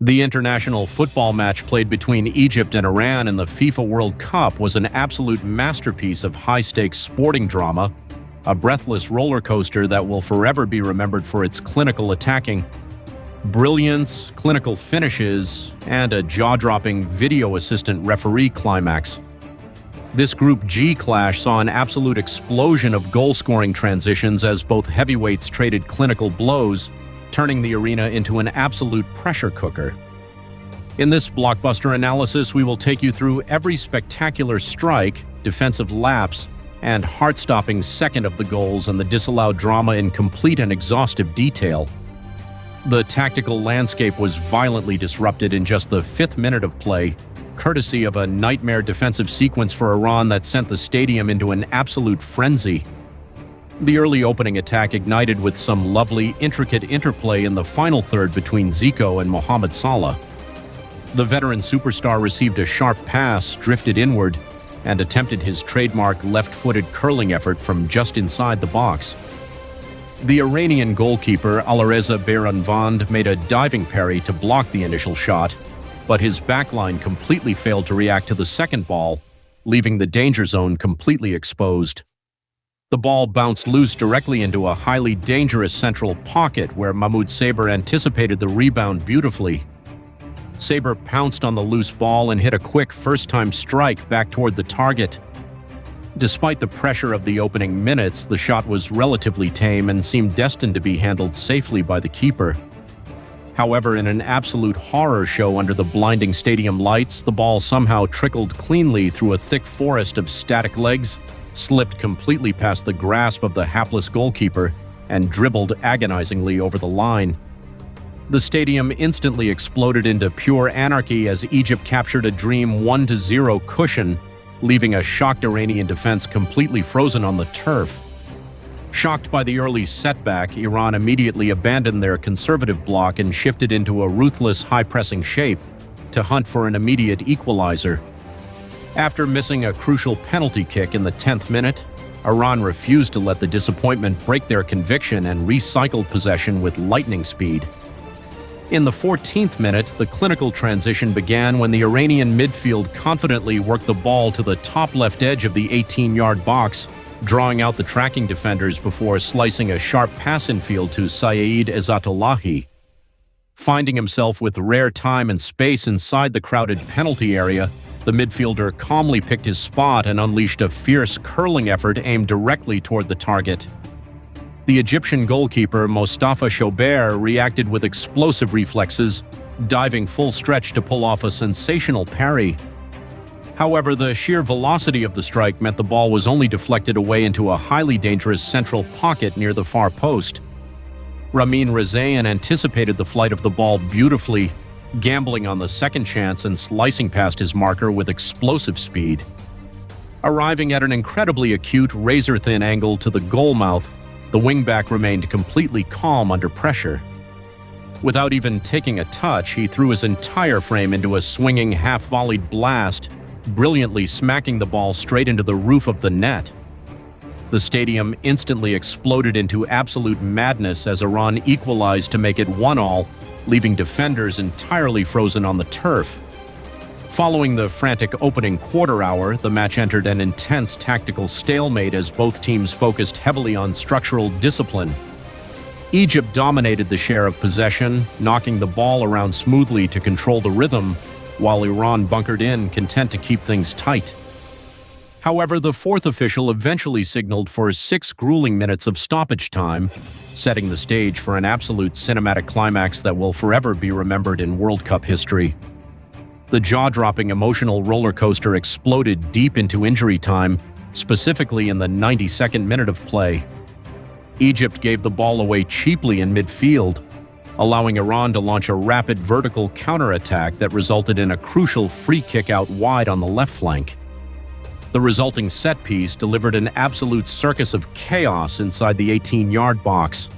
The international football match played between Egypt and Iran in the FIFA World Cup was an absolute masterpiece of high-stakes sporting drama, a breathless roller coaster that will forever be remembered for its clinical attacking, brilliance, clinical finishes, and a jaw-dropping video assistant referee climax. This Group G clash saw an absolute explosion of goal-scoring transitions as both heavyweights traded clinical blows, turning the arena into an absolute pressure cooker. In this blockbuster analysis, we will take you through every spectacular strike, defensive lapse, and heart-stopping second of the goals and the disallowed drama in complete and exhaustive detail. The tactical landscape was violently disrupted in just the 5th minute of play, courtesy of a nightmare defensive sequence for Iran that sent the stadium into an absolute frenzy. The early opening attack ignited with some lovely, intricate interplay in the final third between Zico and Mohamed Salah. The veteran superstar received a sharp pass, drifted inward, and attempted his trademark left-footed curling effort from just inside the box. The Iranian goalkeeper Alireza Bayramvand made a diving parry to block the initial shot, but his backline completely failed to react to the second ball, leaving the danger zone completely exposed. The ball bounced loose directly into a highly dangerous central pocket where Mahmoud Saber anticipated the rebound beautifully. Saber pounced on the loose ball and hit a quick first-time strike back toward the target. Despite the pressure of the opening minutes, the shot was relatively tame and seemed destined to be handled safely by the keeper. However, in an absolute horror show under the blinding stadium lights, the ball somehow trickled cleanly through a thick forest of static legs, slipped completely past the grasp of the hapless goalkeeper, and dribbled agonizingly over the line. The stadium instantly exploded into pure anarchy as Egypt captured a dream 1-0 cushion, leaving a shocked Iranian defense completely frozen on the turf. Shocked by the early setback, Iran immediately abandoned their conservative block and shifted into a ruthless, high-pressing shape to hunt for an immediate equalizer. After missing a crucial penalty kick in the 10th minute, Iran refused to let the disappointment break their conviction and recycled possession with lightning speed. In the 14th minute, the clinical transition began when the Iranian midfield confidently worked the ball to the top left edge of the 18-yard box, drawing out the tracking defenders before slicing a sharp pass infield to Saeed Izzatullahi. Finding himself with rare time and space inside the crowded penalty area, the midfielder calmly picked his spot and unleashed a fierce curling effort aimed directly toward the target. The Egyptian goalkeeper Mostafa Shober reacted with explosive reflexes, diving full stretch to pull off a sensational parry. However, the sheer velocity of the strike meant the ball was only deflected away into a highly dangerous central pocket near the far post. Ramin Rezaeian anticipated the flight of the ball beautifully, gambling on the second chance and slicing past his marker with explosive speed. Arriving at an incredibly acute, razor-thin angle to the goal mouth, the wingback remained completely calm under pressure. Without even taking a touch, he threw his entire frame into a swinging, half-volleyed blast, brilliantly smacking the ball straight into the roof of the net. The stadium instantly exploded into absolute madness as Iran equalized to make it 1-1, leaving defenders entirely frozen on the turf. Following the frantic opening quarter hour, the match entered an intense tactical stalemate as both teams focused heavily on structural discipline. Egypt dominated the share of possession, knocking the ball around smoothly to control the rhythm, while Iran bunkered in, content to keep things tight. However, the fourth official eventually signaled for 6 grueling minutes of stoppage time, setting the stage for an absolute cinematic climax that will forever be remembered in World Cup history. The jaw-dropping emotional roller coaster exploded deep into injury time, specifically in the 92nd minute of play. Egypt gave the ball away cheaply in midfield, allowing Iran to launch a rapid vertical counterattack that resulted in a crucial free kick out wide on the left flank. The resulting set piece delivered an absolute circus of chaos inside the 18-yard box.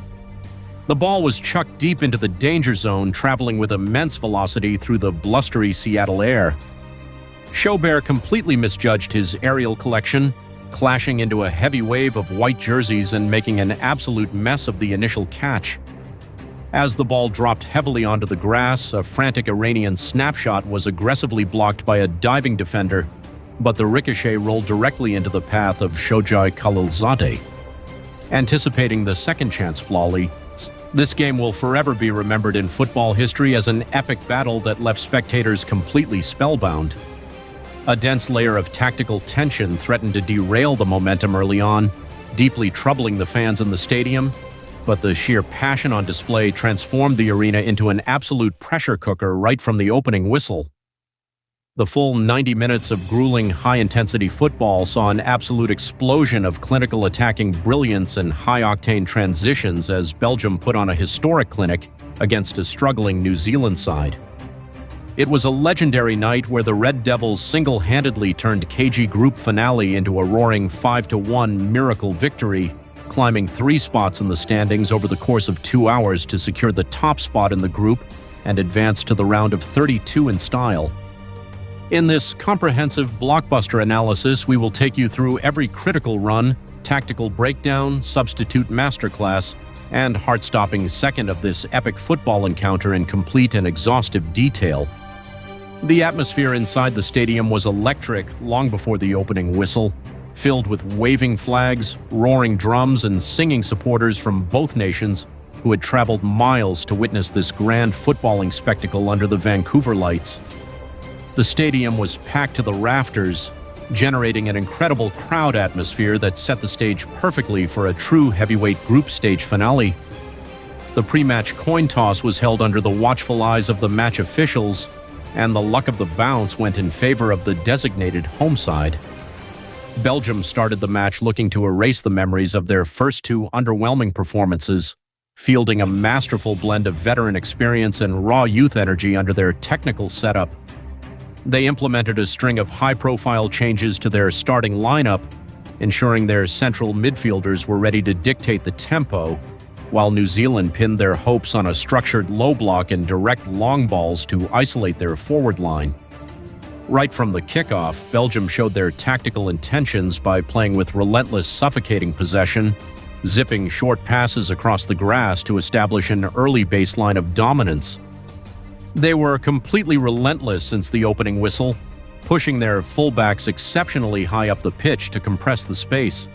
The ball was chucked deep into the danger zone, traveling with immense velocity through the blustery Seattle air. Shober completely misjudged his aerial collection, clashing into a heavy wave of white jerseys and making an absolute mess of the initial catch. As the ball dropped heavily onto the grass, a frantic Iranian snapshot was aggressively blocked by a diving defender, but the ricochet rolled directly into the path of Shoja Khalilzadeh. Anticipating the second chance flawly, this game will forever be remembered in football history as an epic battle that left spectators completely spellbound. A dense layer of tactical tension threatened to derail the momentum early on, deeply troubling the fans in the stadium, but the sheer passion on display transformed the arena into an absolute pressure cooker right from the opening whistle. The full 90 minutes of grueling, high-intensity football saw an absolute explosion of clinical attacking brilliance and high-octane transitions as Belgium put on a historic clinic against a struggling New Zealand side. It was a legendary night where the Red Devils single-handedly turned KG Group finale into a roaring 5-1 miracle victory, climbing 3 spots in the standings over the course of 2 hours to secure the top spot in the group and advance to the round of 32 in style. In this comprehensive blockbuster analysis, we will take you through every critical run, tactical breakdown, substitute masterclass, and heart-stopping second of this epic football encounter in complete and exhaustive detail. The atmosphere inside the stadium was electric long before the opening whistle, filled with waving flags, roaring drums, and singing supporters from both nations who had traveled miles to witness this grand footballing spectacle under the Vancouver lights. The stadium was packed to the rafters, generating an incredible crowd atmosphere that set the stage perfectly for a true heavyweight group stage finale. The pre-match coin toss was held under the watchful eyes of the match officials, and the luck of the bounce went in favor of the designated home side. Belgium started the match looking to erase the memories of their first 2 underwhelming performances, fielding a masterful blend of veteran experience and raw youth energy under their technical setup. They implemented a string of high-profile changes to their starting lineup, ensuring their central midfielders were ready to dictate the tempo, while New Zealand pinned their hopes on a structured low block and direct long balls to isolate their forward line. Right from the kickoff, Belgium showed their tactical intentions by playing with relentless, suffocating possession, zipping short passes across the grass to establish an early baseline of dominance. They were completely relentless since the opening whistle, pushing their fullbacks exceptionally high up the pitch to compress the space.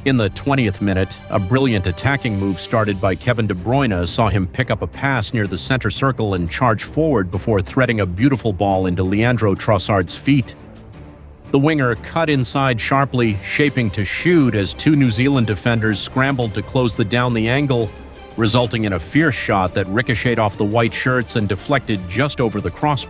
In the 20th minute, a brilliant attacking move started by Kevin De Bruyne saw him pick up a pass near the center circle and charge forward before threading a beautiful ball into Leandro Trossard's feet. The winger cut inside sharply, shaping to shoot as 2 New Zealand defenders scrambled to close down the angle, resulting in a fierce shot that ricocheted off the white shirts and deflected just over the crossbar.